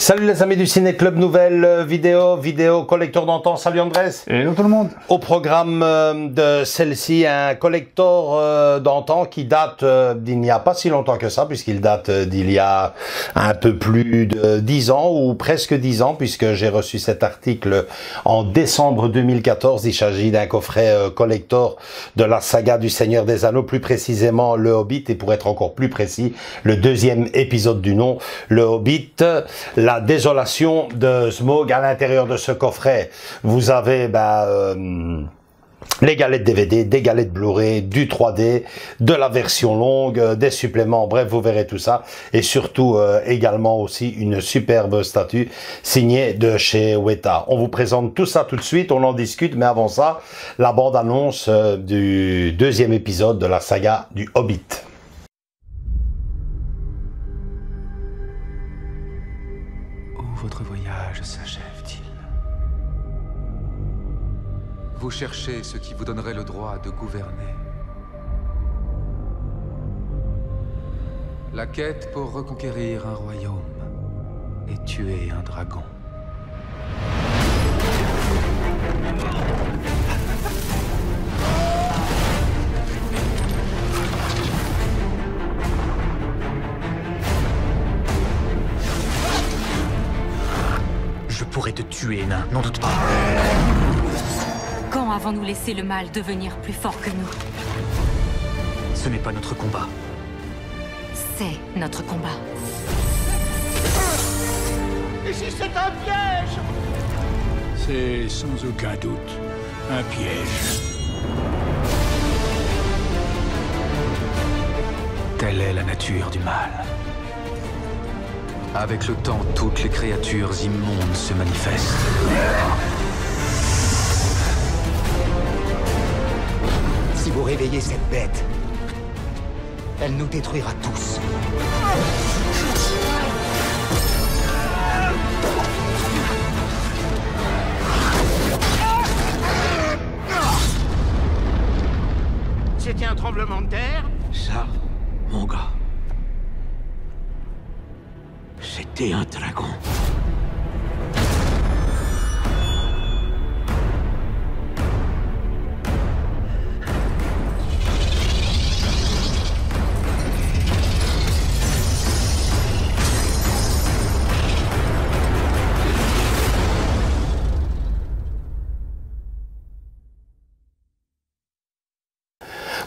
Salut les amis du Ciné Club, nouvelle vidéo collector d'antan. Salut Andrés. Hello tout le monde. Au programme de celle-ci, un collector d'antan qui date d'il n'y a pas si longtemps que ça, puisqu'il date d'il y a un peu plus de 10 ans, ou presque 10 ans, puisque j'ai reçu cet article en décembre 2014. Il s'agit d'un coffret collector de la saga du Seigneur des Anneaux, plus précisément Le Hobbit, et pour être encore plus précis, le deuxième épisode du nom, Le Hobbit. La désolation de Smaug. À l'intérieur de ce coffret, vous avez les galettes DVD, des galettes Blu-ray, du 3D, de la version longue, des suppléments, bref, vous verrez tout ça. Et surtout, également aussi une superbe statue signée de chez Weta. On vous présente tout ça tout de suite, on en discute, mais avant ça, la bande-annonce du deuxième épisode de la saga du Hobbit. Votre voyage s'achève-t-il? Vous cherchez ce qui vous donnerait le droit de gouverner. La quête pour reconquérir un royaume et tuer un dragon. Je pourrais te tuer, nain, n'en doute pas. Quand avons-nous laissé le mal devenir plus fort que nous? Ce n'est pas notre combat. C'est notre combat. Ici, c'est un piège! C'est sans aucun doute un piège. Telle est la nature du mal. Avec le temps, toutes les créatures immondes se manifestent. Si vous réveillez cette bête, elle nous détruira tous. C'était un tremblement de terre? Ça, mon gars, c'était un dragon.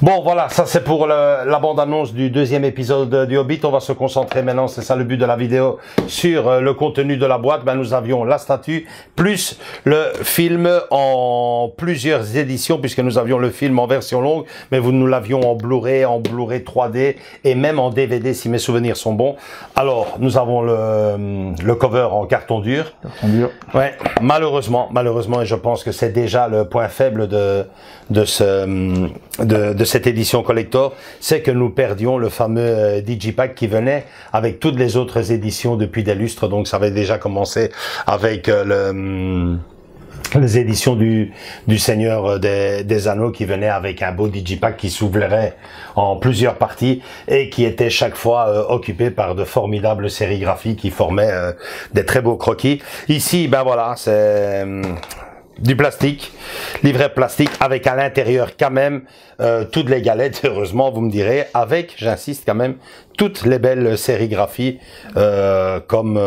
Bon, voilà, ça c'est pour la bande-annonce du deuxième épisode du Hobbit. On va se concentrer maintenant, c'est ça le but de la vidéo, sur le contenu de la boîte. Nous avions la statue, plus le film en plusieurs éditions, puisque nous avions le film en version longue, mais nous l'avions en Blu-ray 3D, et même en DVD, si mes souvenirs sont bons. Alors, nous avons le cover en carton dur. Carton dur. Ouais, malheureusement, et je pense que c'est déjà le point faible de cette édition collector, c'est que nous perdions le fameux Digipack qui venait avec toutes les autres éditions depuis des lustres. Donc ça avait déjà commencé avec les éditions du Seigneur des Anneaux qui venaient avec un beau Digipack qui s'ouvrirait en plusieurs parties et qui était chaque fois occupé par de formidables sérigraphies qui formaient des très beaux croquis. Ici, voilà, c'est du plastique, livret plastique, avec à l'intérieur quand même toutes les galettes, heureusement vous me direz, avec, j'insiste quand même, toutes les belles sérigraphies comme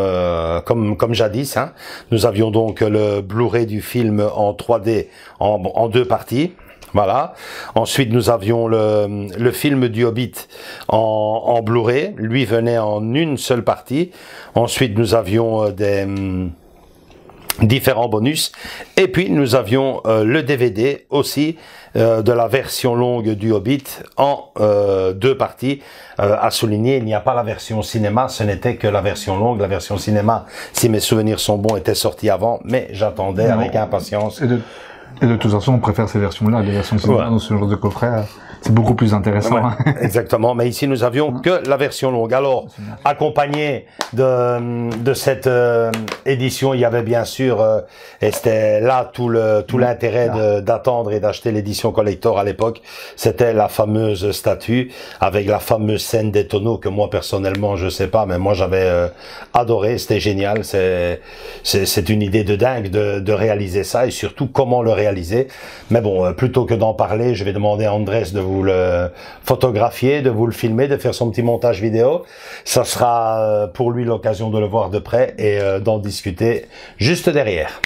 jadis. Hein. Nous avions donc le Blu-ray du film en 3D en deux parties. Voilà. Ensuite, nous avions le film du Hobbit en Blu-ray. Lui venait en une seule partie. Ensuite, nous avions différents bonus, et puis nous avions le DVD aussi de la version longue du Hobbit en deux parties. À souligner, il n'y a pas la version cinéma, ce n'était que la version longue. La version cinéma, si mes souvenirs sont bons, était sortie avant, mais j'attendais avec impatience Et de toute façon, on préfère ces versions-là, les versions cinéma dans ce genre de coffret. C'est beaucoup plus intéressant. Ouais, exactement. Mais ici, nous avions que la version longue. Alors, accompagné de cette édition, il y avait bien sûr, et c'était là tout l'intérêt d'attendre et d'acheter l'édition collector à l'époque, c'était la fameuse statue avec la fameuse scène des tonneaux que moi personnellement, je sais pas, mais moi j'avais adoré. C'était génial. C'est une idée de dingue de réaliser ça et surtout comment le réaliser. Mais bon, plutôt que d'en parler, je vais demander à Andrés de vous le photographier, de vous le filmer, de faire son petit montage vidéo. Ça sera pour lui l'occasion de le voir de près et d'en discuter juste derrière.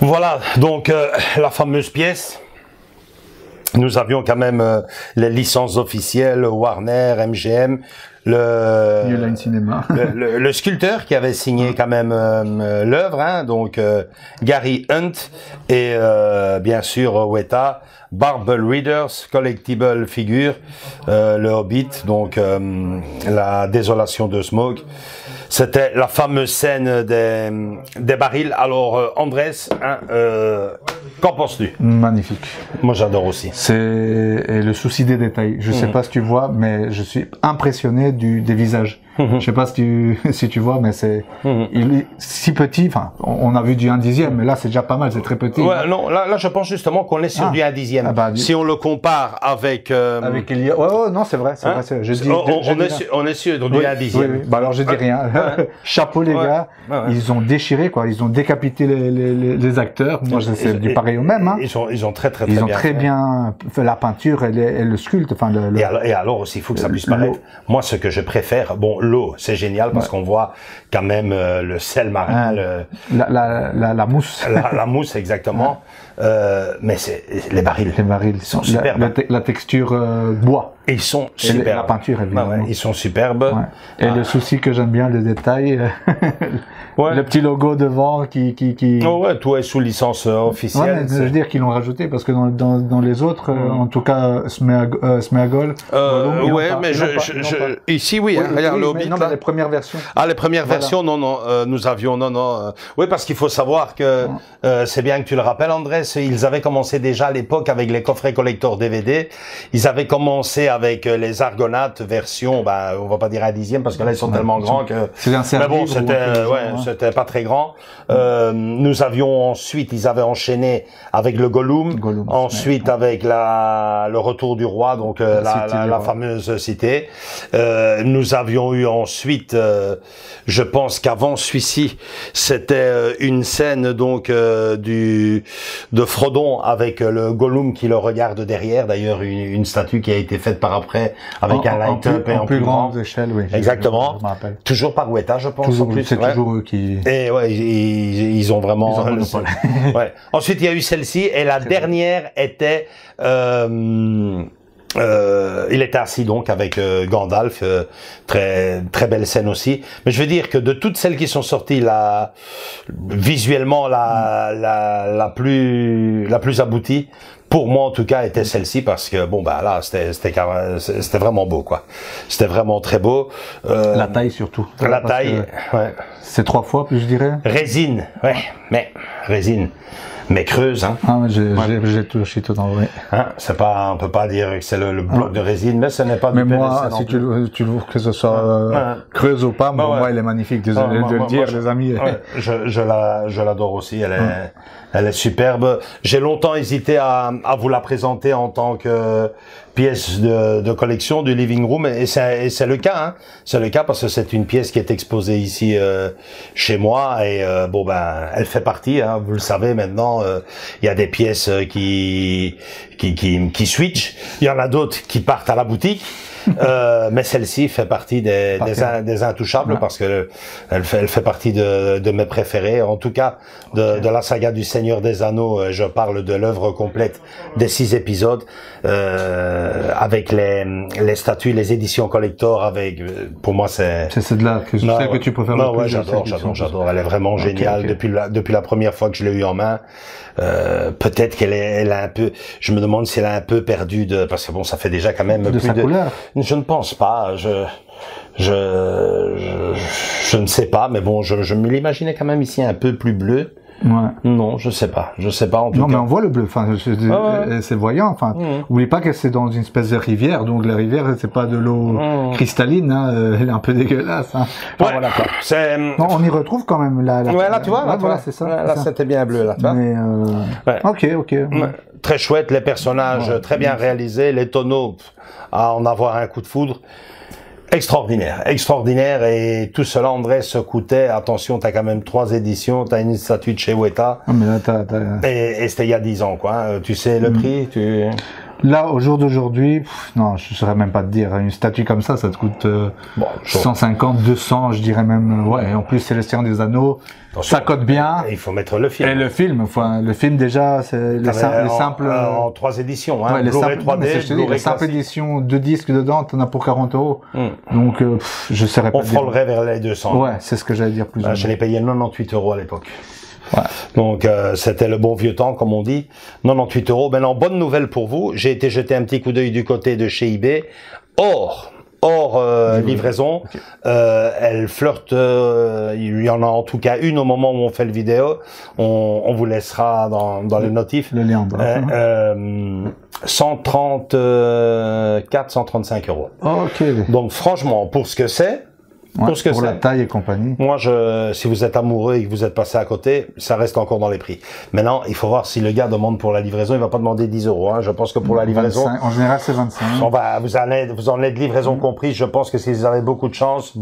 Voilà, donc la fameuse pièce. Nous avions quand même les licences officielles, Warner, MGM, New Line Cinema. le sculpteur qui avait signé quand même l'œuvre, hein, donc Gary Hunt et bien sûr Weta, Barbel Readers, Collectible Figure, le Hobbit, donc la désolation de Smaug. C'était la fameuse scène des barils. Alors Andrés, hein, qu'en penses-tu? Magnifique. Moi j'adore aussi. C'est le souci des détails. Je sais pas si tu vois, mais je suis impressionné des visages. Je sais pas si tu vois, mais il est si petit. Enfin, on a vu du 1/10, mais là c'est déjà pas mal, c'est très petit. Ouais, non, là je pense justement qu'on est sur du 1/10. Ah bah, si on le compare avec Elia. Ouais, non, c'est vrai, c'est vrai. Je dis, on est sur du 1/10. Oui. Bah alors je dis rien. Chapeau les gars, ils ont déchiré quoi, ils ont décapité les acteurs. Moi c'est du pareil au même. Hein. Ils ont très bien fait la peinture et le sculpte. Enfin et alors aussi il faut que ça puisse paraître. Moi ce que je préfère, bon l'eau c'est génial parce qu'on voit quand même le sel marin, la mousse. La mousse exactement. Mais c'est les barils sont superbes. La texture bois. Et ils sont superbes. La peinture évidemment. Ils sont superbes. Ouais. Et le souci que j'aime bien, les détails, le petit logo devant qui. Oh ouais, tout est sous licence officielle. Ouais, je veux dire qu'ils l'ont rajouté parce que dans les autres, en tout cas Smeagol. Ouais, mais ici oui, regarde le Hobbit. Non, mais les premières versions. Ah, les premières versions, non, nous avions, oui, parce qu'il faut savoir que, c'est bien que tu le rappelles, Andrés, ils avaient commencé déjà à l'époque avec les coffrets collector DVD. Ils avaient commencé avec les Argonautes version, on va pas dire 1/10 parce que là ils sont tellement grands que. C'est un mais bon, c'était pas très grand. Nous avions ensuite, ils avaient enchaîné avec le Gollum ensuite avec le retour du roi, donc la fameuse cité. Nous avions eu ensuite, je pense qu'avant celui-ci, c'était une scène donc de Frodon avec le Gollum qui le regarde derrière. D'ailleurs, une statue qui a été faite par après avec un light-up et en plus grande échelle, oui. Exactement. Je me rappelle. Toujours par Weta, je pense. C'est toujours eux qui. Et ouais, ils ont vraiment. Ouais. Ensuite, il y a eu celle-ci et la dernière était. Il était assis donc avec Gandalf, très très belle scène aussi. Mais je veux dire que de toutes celles qui sont sorties, visuellement la plus aboutie, pour moi en tout cas, était celle-ci parce que là c'était vraiment beau quoi. C'était vraiment très beau. La taille surtout. La taille, ouais. C'est 3 fois plus je dirais. Résine, ouais, mais résine. Mais creuse, hein. Ah, j'ai touché tout en vrai. Hein, c'est pas, on peut pas dire que c'est le bloc de résine, mais ce n'est pas du PVC. Mais moi, si tu veux que ce soit creuse ou pas, moi, il est magnifique. Désolé de le dire, les amis. Je l'adore aussi. Elle est superbe. J'ai longtemps hésité à vous la présenter en tant que pièce de collection du living room et c'est le cas, hein. C'est le cas parce que c'est une pièce qui est exposée ici chez moi et elle fait partie, hein, vous le savez maintenant. Il y a des pièces qui switchent, il y en a d'autres qui partent à la boutique. Mais celle-ci fait partie des intouchables parce que elle fait partie de mes préférés. En tout cas, de la saga du Seigneur des Anneaux, je parle de l'œuvre complète des 6 épisodes, avec les statues, les éditions collector. Avec, pour moi, c'est de là que je sais que tu préfères le plus. J'adore. Elle est vraiment géniale depuis la première fois que je l'ai eu en main. Peut-être elle a un peu, je me demande si elle a un peu perdu parce que ça fait déjà quand même de sa couleur. Je ne pense pas, je ne sais pas, mais bon, je me l'imaginais quand même ici un peu plus bleu. Ouais. Non, je sais pas en tout cas. Non, mais on voit le bleu, enfin, c'est voyant, enfin. Oubliez pas que c'est dans une espèce de rivière, donc la rivière, c'est pas de l'eau cristalline, hein, elle est un peu dégueulasse, hein. Enfin, voilà, quoi. Non, on y retrouve quand même, là. Là, tu vois, voilà, c'est ça. Là, c'était bien bleu, là, tu vois. Mais, ok. Ouais. Très chouette, les personnages, très bien réalisés, les tonneaux, à en avoir un coup de foudre. Extraordinaire, et tout cela, André, se coûtait, attention, t'as quand même 3 éditions, t'as une statue de chez Weta. Ah, mais là, et c'était il y a 10 ans, quoi, tu sais le prix, Là, au jour d'aujourd'hui, non, je ne saurais même pas te dire. Une statue comme ça te coûte 150, 200, je dirais même. Ouais, et en plus, c'est le Seigneur des Anneaux. Attention, ça cote bien. Il faut mettre le film. Et le film, enfin, le film déjà, c'est les simples. En 3 éditions, hein. Ouais, les Blu-ray simples, 3D, les simples éditions, 2 disques dedans, t'en as pour 40 €. Donc, je saurais pas. On frôlerait vers les 200. Ouais, c'est ce que j'allais dire plus ou moins. Je l'ai payé 98 € à l'époque. Ouais. Donc c'était le bon vieux temps, comme on dit. 98 €. Maintenant, bonne nouvelle pour vous. J'ai été jeter un petit coup d'œil du côté de chez eBay. Hors livraison. Okay. Elle flirte. Il y en a en tout cas une au moment où on fait le vidéo. On vous laissera dans les notifs. Le lien. 134, 135 €. Ok. Donc franchement, pour ce que c'est. Ouais, pour la taille et compagnie. Moi, si vous êtes amoureux et que vous êtes passé à côté, ça reste encore dans les prix. Maintenant, il faut voir si le gars demande pour la livraison, il va pas demander 10 €. Hein. Je pense que pour la livraison, 25, en général, c'est 25. Vous en êtes de livraison compris. Je pense que si vous avez beaucoup de chance,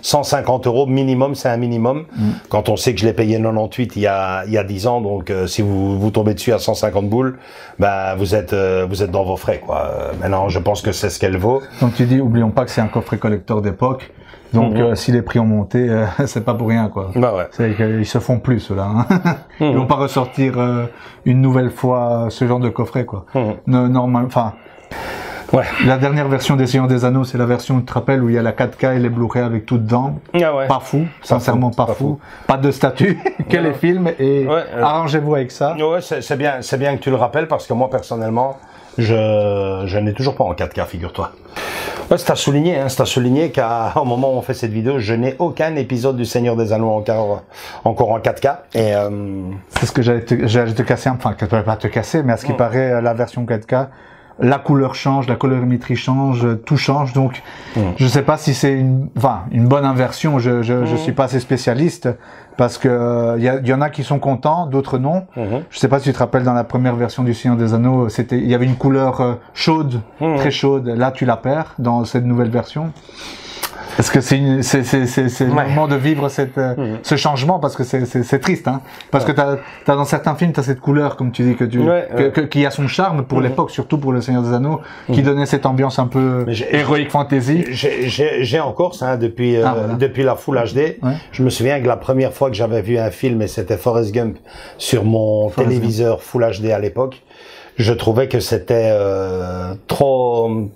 150 € minimum, c'est un minimum. Quand on sait que je l'ai payé 98 il y a 10 ans, donc si vous tombez dessus à 150 boules, vous êtes dans vos frais, quoi. Maintenant, je pense que c'est ce qu'elle vaut. Donc tu dis, oublions pas que c'est un coffret collector d'époque. Donc si les prix ont monté, c'est pas pour rien, quoi. Bah ouais. C'est qu'ils se font plus, ceux-là. Hein. Ils vont pas ressortir une nouvelle fois ce genre de coffret, quoi. Normal, enfin. Ouais. La dernière version des Seigneurs des Anneaux, c'est la version, tu te rappelles, où il y a la 4K et les Blu-ray avec tout dedans. Ah ouais. Pas fou, sincèrement pas fou. Pas de statut, que les films, et arrangez-vous avec ça. Ouais, c'est bien que tu le rappelles, parce que moi, personnellement, je n'ai toujours pas en 4K, figure-toi. Ouais, c'est à souligner qu'au moment où on fait cette vidéo, je n'ai aucun épisode du Seigneur des Anneaux encore en 4K. Et c'est ce que j'allais te casser, enfin, que tu ne vas pas te casser, mais à ce qui paraît, la version 4K, la couleur change, la colorimétrie change, tout change. Donc, je sais pas si c'est une bonne inversion. Je suis pas assez spécialiste parce que il y en a qui sont contents, d'autres non. Je sais pas si tu te rappelles, dans la première version du Seigneur des Anneaux, il y avait une couleur chaude, très chaude. Là, tu la perds dans cette nouvelle version. Est-ce que c'est le moment de vivre ce changement, parce que c'est triste, hein. Parce que t'as dans certains films, t'as cette couleur, comme tu dis, qui a son charme pour l'époque, surtout pour le Seigneur des Anneaux, qui donnait cette ambiance un peu héroïque fantasy. J'ai encore ça, depuis la Full HD. Je me souviens que la première fois que j'avais vu un film, et c'était Forrest Gump, sur mon téléviseur Full HD à l'époque, je trouvais que c'était trop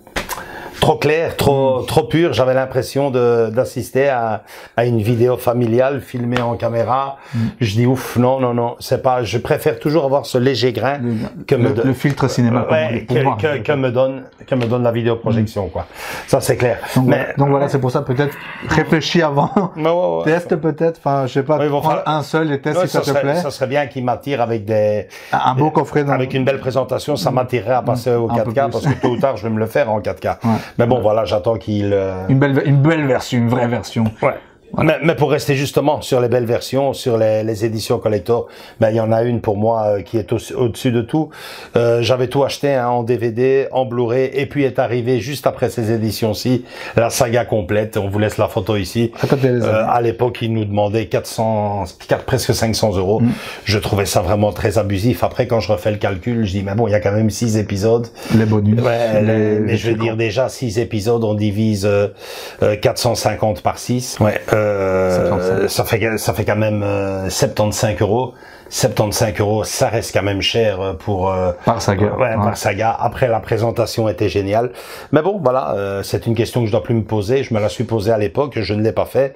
clair, trop pur. J'avais l'impression d'assister à une vidéo familiale filmée en caméra. Je dis ouf, non, c'est pas. Je préfère toujours avoir ce léger grain le filtre cinéma. Que me donne la vidéoprojection, quoi. Ça c'est clair. Donc voilà, c'est pour ça, peut-être réfléchis avant. Teste peut-être. Enfin, je sais pas. Prends un seul et teste si ça te plaît. Ça serait bien qu'il m'attire avec un beau coffret avec une belle présentation. Ça m'attirerait à passer au 4K, parce que tôt ou tard je vais me le faire en 4K. Mais bon, voilà, j'attends qu'il... Une belle version, une vraie version. Ouais. Mais pour rester justement sur les belles versions, sur les éditions collector, il y en a une pour moi qui est au-dessus de tout. J'avais tout acheté en DVD, en Blu-ray, et puis est arrivé juste après ces éditions-ci la saga complète. On vous laisse la photo ici. À l'époque, ils nous demandaient presque 500 €. Je trouvais ça vraiment très abusif. Après, quand je refais le calcul, je dis mais bon, il y a quand même 6 épisodes. Les bonus. Mais je veux dire, déjà 6 épisodes, on divise 450 par 6. Ouais. Ça fait quand même 75 €. 75 €, ça reste quand même cher pour par saga. Par saga. Après, la présentation était géniale. Mais bon, voilà, c'est une question que je dois plus me poser. Je me la suis posée à l'époque, je ne l'ai pas fait.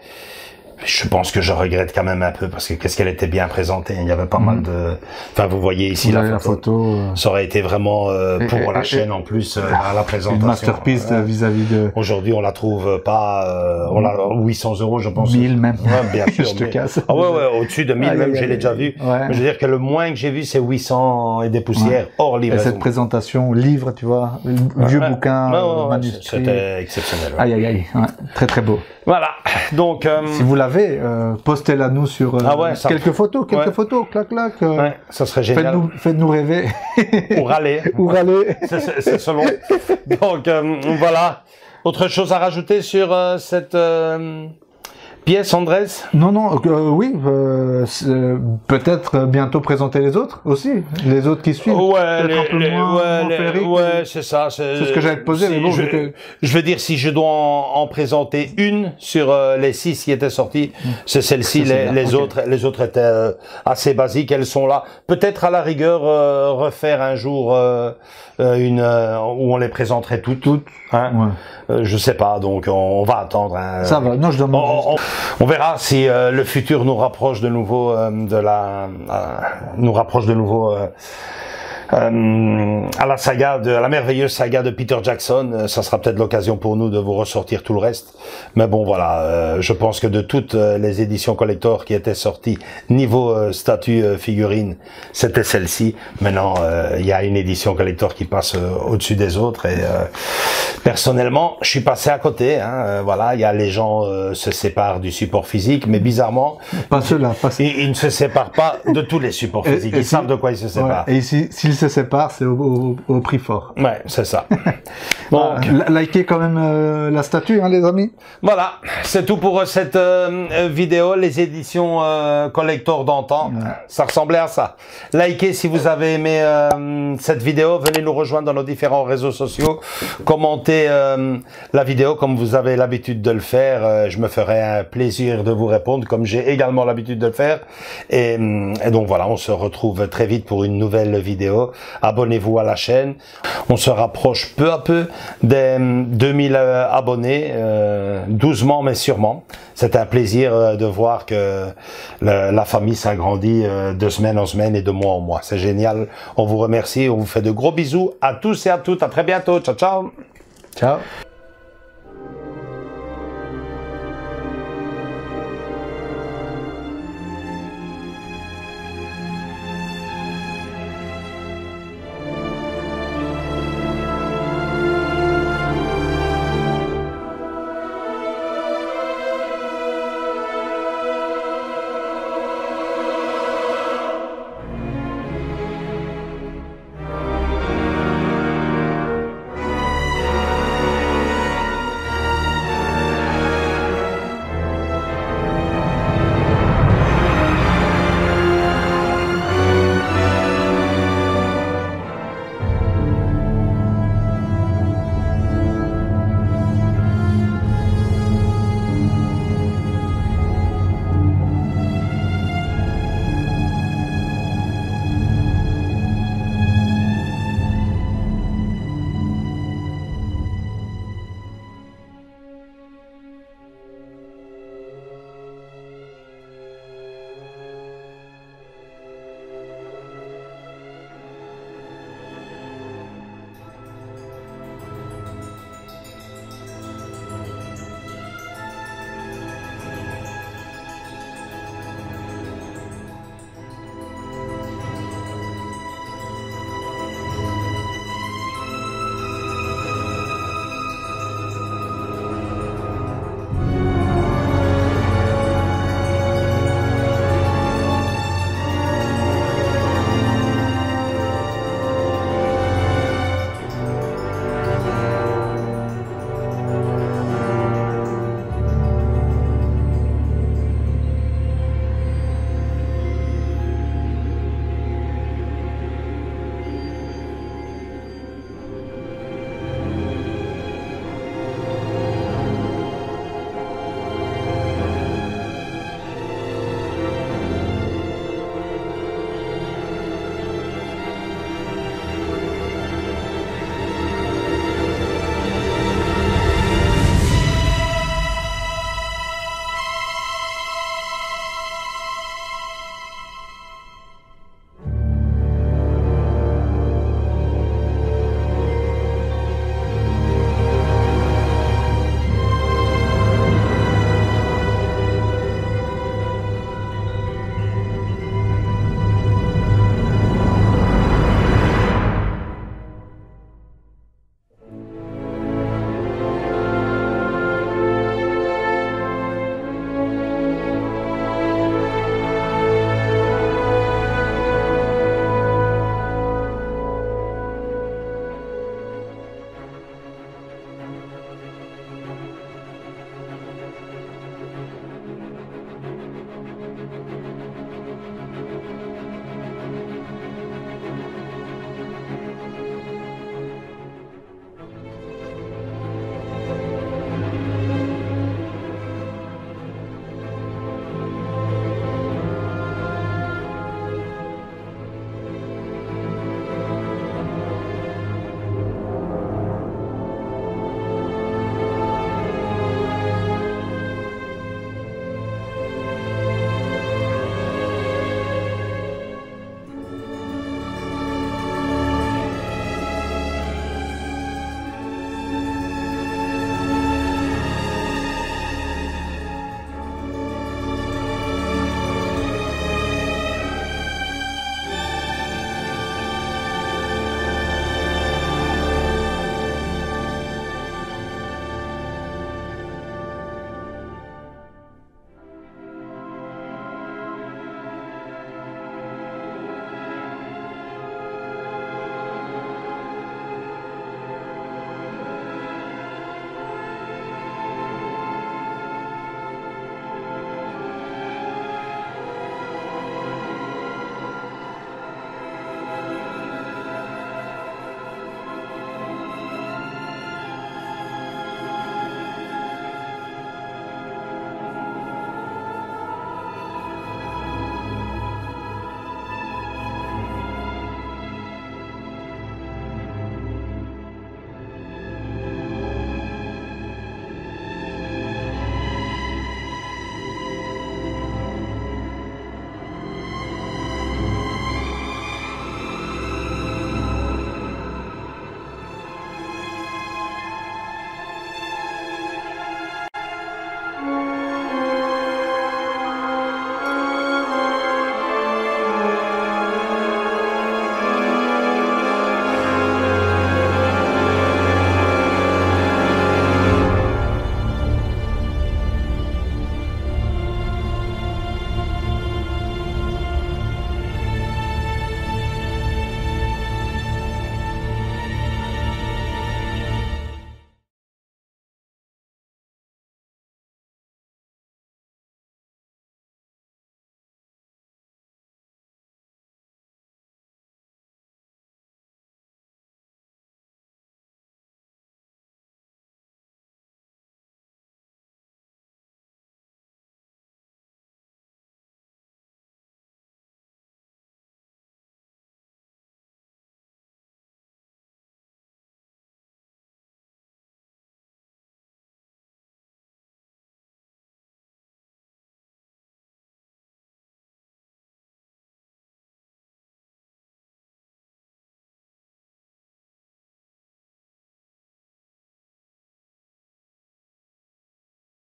Je pense que je regrette quand même un peu, parce que qu'est-ce qu'elle était bien présentée. Il y avait pas mal de... Enfin, vous voyez ici la photo. Ça aurait été vraiment pour la chaîne en plus à la présentation. Une masterpiece vis-à-vis de... Aujourd'hui, on la trouve pas... on l'a 800 €, je pense. 1000 même. Ouais, bien sûr. Je te casse. Ah ouais, au-dessus de 1000 même, je l'ai déjà vu. Mais je veux dire que le moins que j'ai vu, c'est 800 et des poussières hors livraison. Et cette présentation, livre, tu vois, vieux bouquin, manuscrit. C'était exceptionnel. Aïe. Ouais. Très très beau. Voilà. Donc, si vous l'avez, postez-la nous sur quelques photos, clac. Ouais, ça serait génial. Faites-nous rêver. Ou râler. C'est selon. Donc, voilà. Autre chose à rajouter sur cette pièce, Andrés? Non, non, oui, peut-être bientôt présenter les autres aussi, les autres qui suivent. Ouais, peut-être un peu moins féeriques. ouais, c'est ça. C'est ce que j'allais te poser, mais bon, je veux dire, si je dois en présenter une sur les 6 qui étaient sorties, c'est celle-ci. Les autres étaient assez basiques. Elles sont là. Peut-être à la rigueur refaire un jour où on les présenterait toutes. Hein. Ouais. Je sais pas. Donc on va attendre. Hein. Ça va. Non, je demande. On verra si le futur nous rapproche de nouveau à la saga à la merveilleuse saga de Peter Jackson. Ça sera peut-être l'occasion pour nous de vous ressortir tout le reste. Mais bon, voilà, je pense que de toutes les éditions collector qui étaient sorties niveau statue figurine, c'était celle-ci. Maintenant, il y a une édition collector qui passe au-dessus des autres et personnellement, je suis passé à côté. Hein, voilà, il y a les gens se séparent du support physique, mais bizarrement, pas ceux-là. Ils ne se séparent pas de tous les supports physiques. Ils savent de quoi ils se séparent. Ouais, et s'ils se séparent, c'est au prix fort. Ouais, c'est ça. Donc, likez quand même la statue, hein, les amis. Voilà, c'est tout pour cette vidéo. Les éditions collector d'antan, ça ressemblait à ça. Likez si vous avez aimé cette vidéo. Venez nous rejoindre dans nos différents réseaux sociaux. Commentez la vidéo comme vous avez l'habitude de le faire. Je me ferai un plaisir de vous répondre comme j'ai également l'habitude de le faire. Et donc voilà, on se retrouve très vite pour une nouvelle vidéo. Abonnez-vous à la chaîne. On se rapproche peu à peu des 2000 abonnés, doucement mais sûrement. C'est un plaisir de voir que la famille s'agrandit de semaine en semaine et de mois en mois. C'est génial. On vous remercie. On vous fait de gros bisous à tous et à toutes. À très bientôt. Ciao, ciao. Ciao.